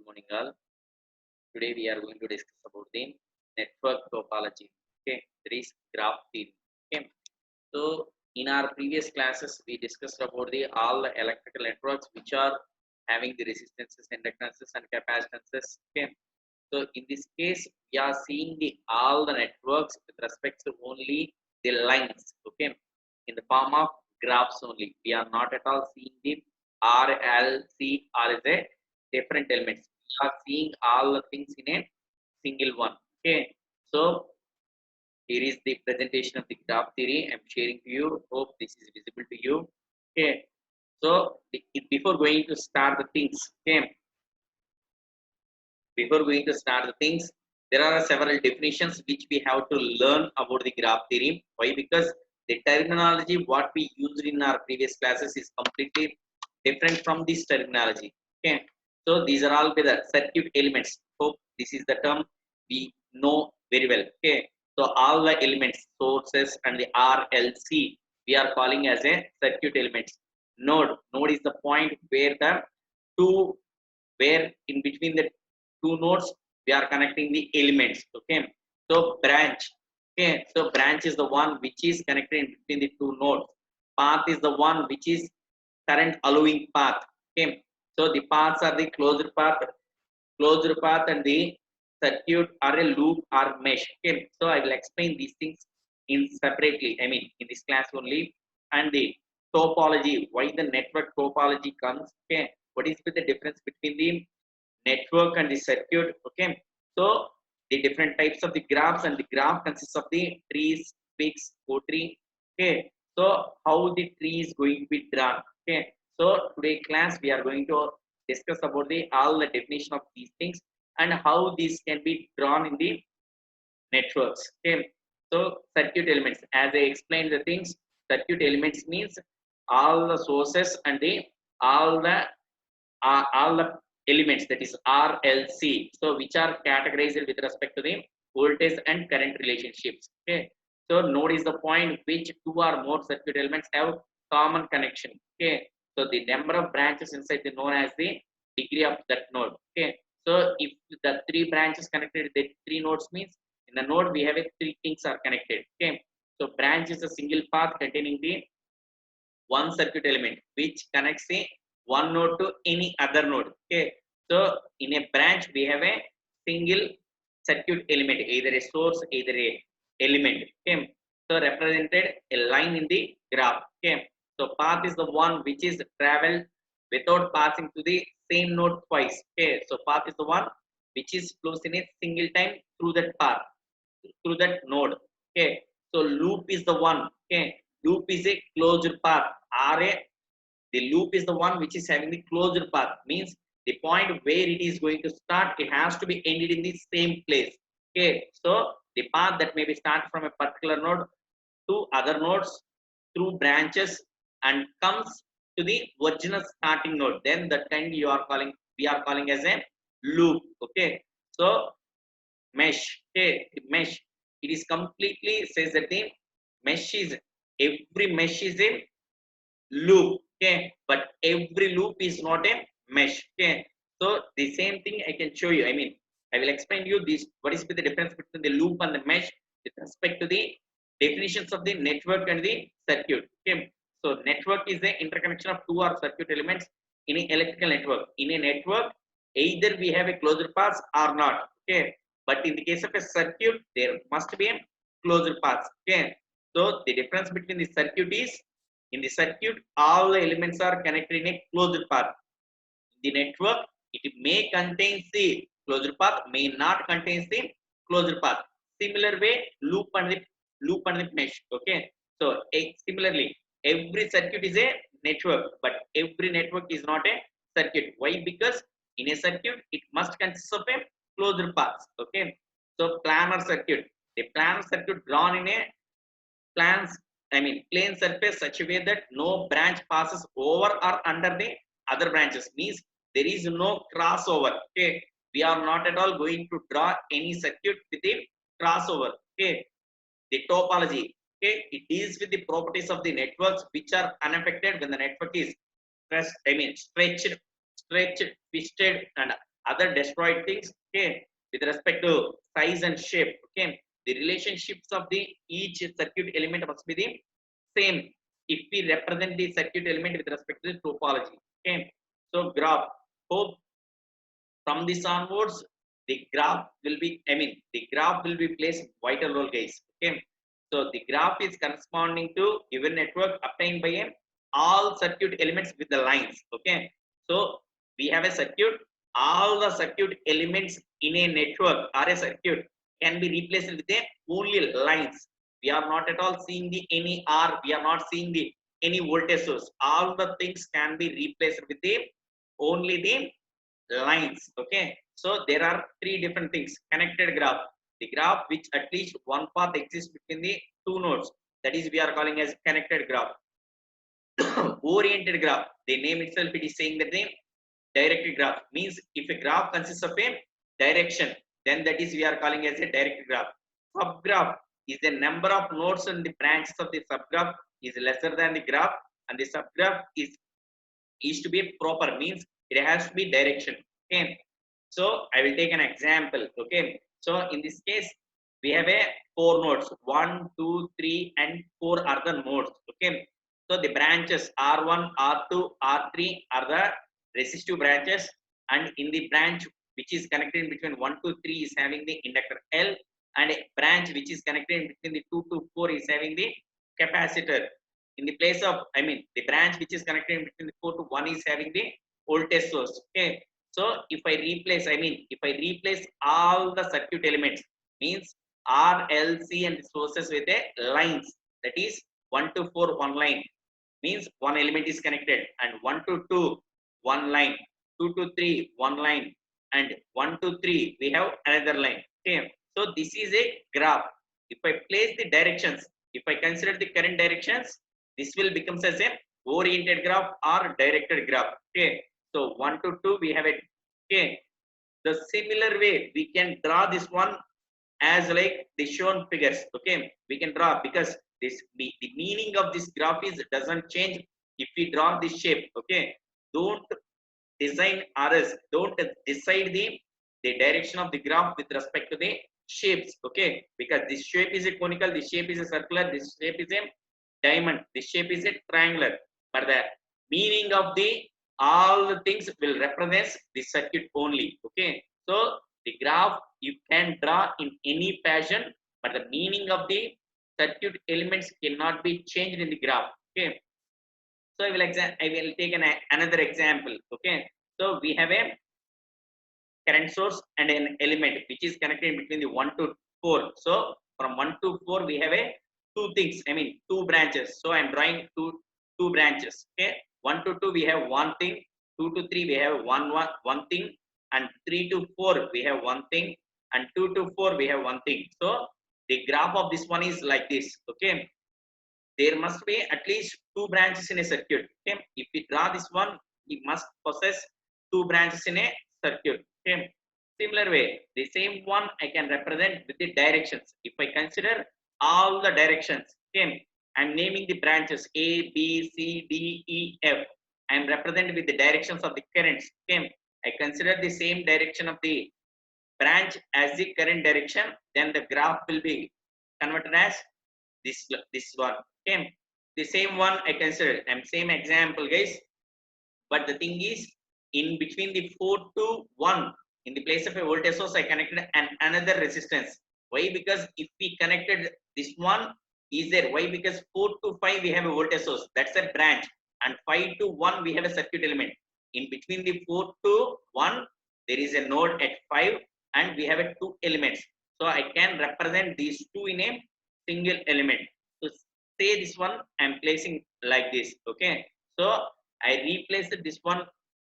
morning all. Today we are going to discuss about the network topology. Okay, there is graph theory. Okay, so in our previous classes we discussed about the all the electrical networks which are having the resistances, inductances, and capacitances. Okay, so in this case we are seeing the all the networks with respect to only the lines. Okay, in the form of graphs only. We are not at all seeing the R, L, C, R is a different elements. We are seeing all the things in a single one. Okay, so here is the presentation of the graph theory. I'm sharing to you. Hope this is visible to you. Okay, so before going to start the things, okay, before going to start the things, there are several definitions which we have to learn about the graph theory. Why? Because the terminology what we used in our previous classes is completely different from this terminology. Okay, so these are all the circuit elements. Hope this is the term we know very well. Okay, so all the elements, sources, and the RLC we are calling as a circuit elements. Node is the point where the two where in between the two nodes we are connecting the elements. Okay, so branch. Okay, so branch is the one which is connected in between the two nodes. Path is the one which is current allowing path. Okay, so the paths are the closed path, and the circuit or a loop or mesh. Okay, so I will explain these things in separately, I mean in this class only. And the topology, why the network topology comes. Okay, what is the difference between the network and the circuit. Okay, so the different types of the graphs, and the graph consists of the trees, peaks, tree. Okay, so how the tree is going to be drawn. Okay, so today class we are going to discuss about the all the definition of these things and how these can be drawn in the networks. Okay, so circuit elements, as I explained the things, circuit elements means all the sources and the all the all the elements, that is RLC, so which are categorized with respect to the voltage and current relationships. Okay, so node is the point which two or more circuit elements have common connection. Okay, so the number of branches inside the known as the degree of that node. Okay, so if the three branches connected, the three nodes means in the node we have a three things are connected. Okay, so branch is a single path containing the one circuit element which connects a one node to any other node. Okay, so in a branch we have a single circuit element, either a source, either a element. Okay, so represented a line in the graph. Okay, so path is the one which is traveled without passing to the same node twice. Okay, so path is the one which is flows in a single time through that path, through that node. Okay, so loop is the one. Okay, loop is a closed path. The loop is the one which is having the closed path, means the point where it is going to start, it has to be ended in the same place. Okay, so the path that may be start from a particular node to other nodes through branches and comes to the original starting node, then the kind you are calling, we are calling as a loop. Okay, so mesh. Okay, the mesh, it is completely says that the mesh is, every mesh is a loop. Okay, but every loop is not a mesh. Okay, so the same thing I can show you, I mean I will explain you this, what is the difference between the loop and the mesh with respect to the definitions of the network and the circuit. Okay, so network is the interconnection of two or circuit elements in an electrical network. In a network, either we have a closed path or not. Okay, but in the case of a circuit there must be a closed path. Okay, so the difference between the circuit is, in the circuit all the elements are connected in a closed path. In the network it may contain the closed path, may not contain the closed path. Similar way loop and the mesh. Okay, so similarly every circuit is a network, but every network is not a circuit. Why? Because in a circuit it must consist of a closed path. Okay, so planar circuit, the planar circuit drawn in a plans, I mean plane surface such a way that no branch passes over or under the other branches, means there is no crossover. Okay, we are not at all going to draw any circuit with a crossover. Okay, the topology, okay, it deals with the properties of the networks which are unaffected when the network is stretched, I mean stretched, twisted, and other destroyed things, okay, with respect to size and shape, okay, the relationships of the each circuit element must be the same if we represent the circuit element with respect to the topology, okay. So graph, hope from this onwards the graph will be, I mean, the graph will be placed vital role, guys, okay. So the graph is corresponding to given network obtained by all circuit elements with the lines, okay. So we have a circuit, all the circuit elements in a network or a circuit can be replaced with a only lines. We are not at all seeing the any R, we are not seeing the any voltage source. All the things can be replaced with the only the lines, okay. So there are three different things: connected graph, the graph which at least one path exists between the two nodes, that is we are calling as connected graph. Oriented graph, the name itself it is saying that the directed graph means if a graph consists of a direction, then that is we are calling as a directed graph. Subgraph is the number of nodes and the branches of the subgraph is lesser than the graph, and the subgraph is to be proper, means it has to be direction, okay. So I will take an example, okay. So in this case we have a four nodes, 1 2 3 and 4 are the nodes, okay. So the branches r1 r2 r3 are the resistive branches, and in the branch which is connected between 1 to 3 is having the inductor L, and a branch which is connected between the 2 to 4 is having the capacitor. In the place of, I mean, the branch which is connected between the 4 to 1 is having the voltage source, okay. So if I replace, I mean, if I replace all the circuit elements, means R, L, C and the sources with a lines, that is 1 to 4 one line, means one element is connected, and 1 to 2 one line, 2 to 3 one line, and 1 to 3 we have another line, okay. So this is a graph. If I place the directions, if I consider the current directions, this will becomes as a oriented graph or directed graph, okay. So 1 to 2 we have it, okay. The similar way we can draw this one as like the shown figures, okay. We can draw because this the meaning of this graph is doesn't change if we draw this shape, okay. Don't design or else don't decide the direction of the graph with respect to the shapes, okay, because this shape is a conical, this shape is a circular, this shape is a diamond, this shape is a triangular, but the meaning of the all the things will represent the circuit only, okay. So the graph you can draw in any fashion, but the meaning of the circuit elements cannot be changed in the graph, okay. So I will take another example, okay. So we have a current source and an element which is connected between the 1 to 4. So from 1 to 4 we have a two things, I mean two branches. So I'm drawing two branches, okay. 1 to 2 we have one thing, 2 to 3 we have one thing, and 3 to 4 we have one thing, and 2 to 4 we have one thing. So the graph of this one is like this, okay. There must be at least two branches in a circuit, okay. If we draw this one, we must possess two branches in a circuit, okay. Similar way, the same one I can represent with the directions. If I consider all the directions, okay, I'm naming the branches A, B, C, D, E, F. I'm representing with the directions of the currents, okay. I consider the same direction of the branch as the current direction, then the graph will be converted as this one, okay. The same one I consider, I'm same example, guys, but the thing is in between the 4 to 1, in the place of a voltage source I connected another resistance. Why? Because if we connected this one is there, why? Because 4 to 5 we have a voltage source, that's a branch, and 5 to 1 we have a circuit element. In between the 4 to 1 there is a node at 5, and we have a two elements, so I can represent these two in a single element. So say this one I'm placing like this, okay. So I replaced this one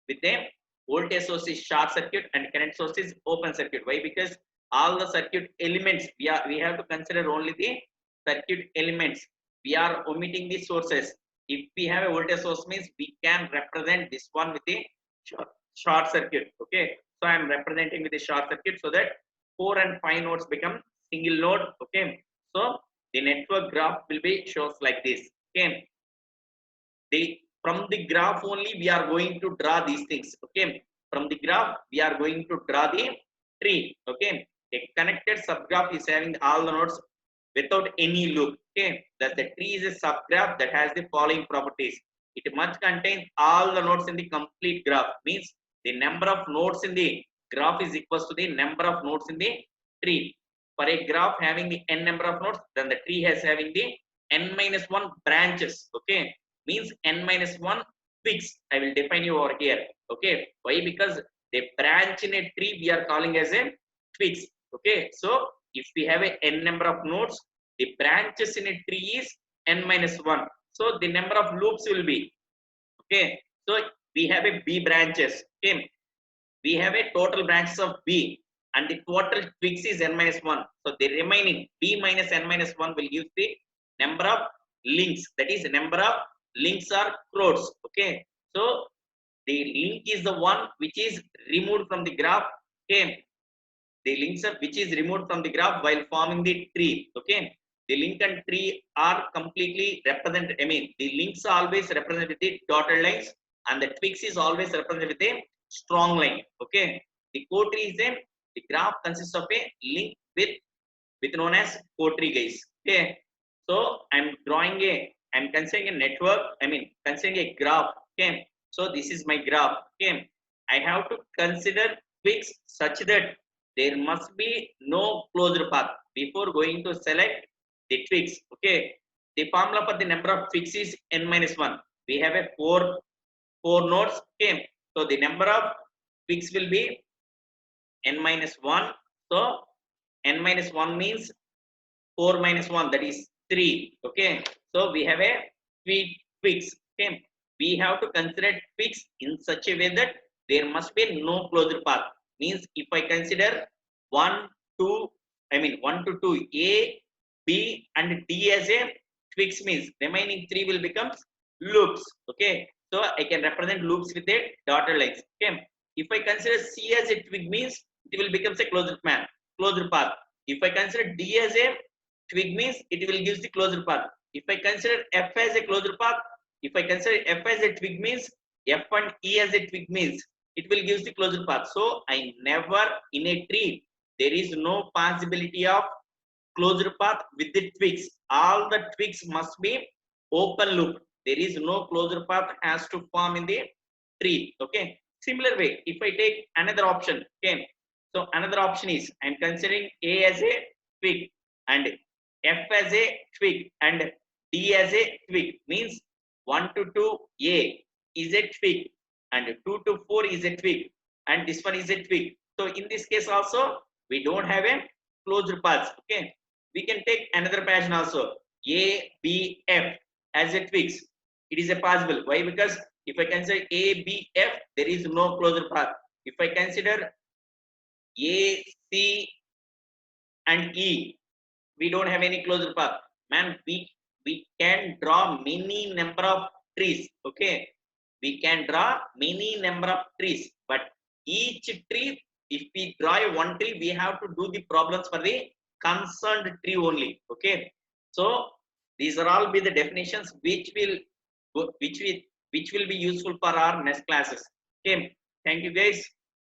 with a voltage source is short circuit and current source is open circuit. Why? Because all the circuit elements we have to consider only the circuit elements. We are omitting the sources. If we have a voltage source, means we can represent this one with a short circuit, okay. So I am representing with a short circuit so that 4 and 5 nodes become single node, okay. So the network graph will be shows like this, okay. From the graph only we are going to draw these things, okay. from the graph, we are going to draw the tree. Okay, a connected subgraph is having all the nodes without any loop. Okay, thus the tree is a subgraph that has the following properties. It must contain all the nodes in the complete graph, means the number of nodes in the graph is equals to the number of nodes in the tree. For a graph having the n number of nodes, then the tree has having the n minus 1 branches. Okay, means n minus 1 twigs. I will define you over here. Okay, why? Because the branch in a tree we are calling as a twigs. Okay, so if we have a n number of nodes, the branches in a tree is n minus 1. So the number of loops will be, okay, so we have a b branches. Okay, we have a total branches of b and the total twigs is n minus 1. So the remaining b minus n minus 1 will give the number of links, that is number of links or chords. Okay, so the link is the one which is removed from the graph. Okay, the links of which is removed from the graph while forming the tree. Okay, the link and tree are completely represented. I mean, the links are always represented with the dotted lines and the twigs is always represented with a strong line. Okay, the core tree is a, the graph consists of a link with known as core tree, guys. Okay, so I'm considering a network. I mean, considering a graph. Okay, so this is my graph. Okay, I have to consider twigs such that there must be no closed path before going to select the twigs. Okay, the formula for the number of twigs is n minus 1. We have a four nodes. Okay, so the number of twigs will be n minus 1. So n minus 1 means 4 minus 1, that is 3. Okay, so we have a twigs. Okay, we have to consider twigs in such a way that there must be no closed path. Means if I consider 1 2, I mean 1 to 2, a b and d as a twigs, means remaining 3 will become loops. Okay, so I can represent loops with a dotted lines. Okay, if I consider c as a twig, means it will become a closed path. If I consider d as a twig, means it will give the closed path. If I consider f as a closed path, if I consider f as a twig, means f and e as a twig, means it will give the closed path. So I never in a tree there is no possibility of closed path with the twigs. All the twigs must be open loop. There is no closed path has to form in the tree. Okay, similar way if I take another option. Okay, so another option is I'm considering a as a twig and f as a twig and d as a twig, means 1 to 2 a is a twig and 2 to 4 is a twig and this one is a twig. So in this case also we don't have a closed paths. Okay, we can take another pattern also, a b f as a twigs. It is a possible. Why? Because if I consider a b f, there is no closed path. If I consider a c and e, we don't have any closed path. Man, we can draw many number of trees. Okay, we can draw many number of trees, but each tree, if we draw one tree, we have to do the problems for the concerned tree only. Okay, so these are all be the definitions which will be useful for our next classes. Okay, thank you guys,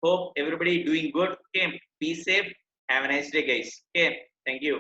hope everybody doing good. Okay, be safe, have a nice day guys. Okay, thank you.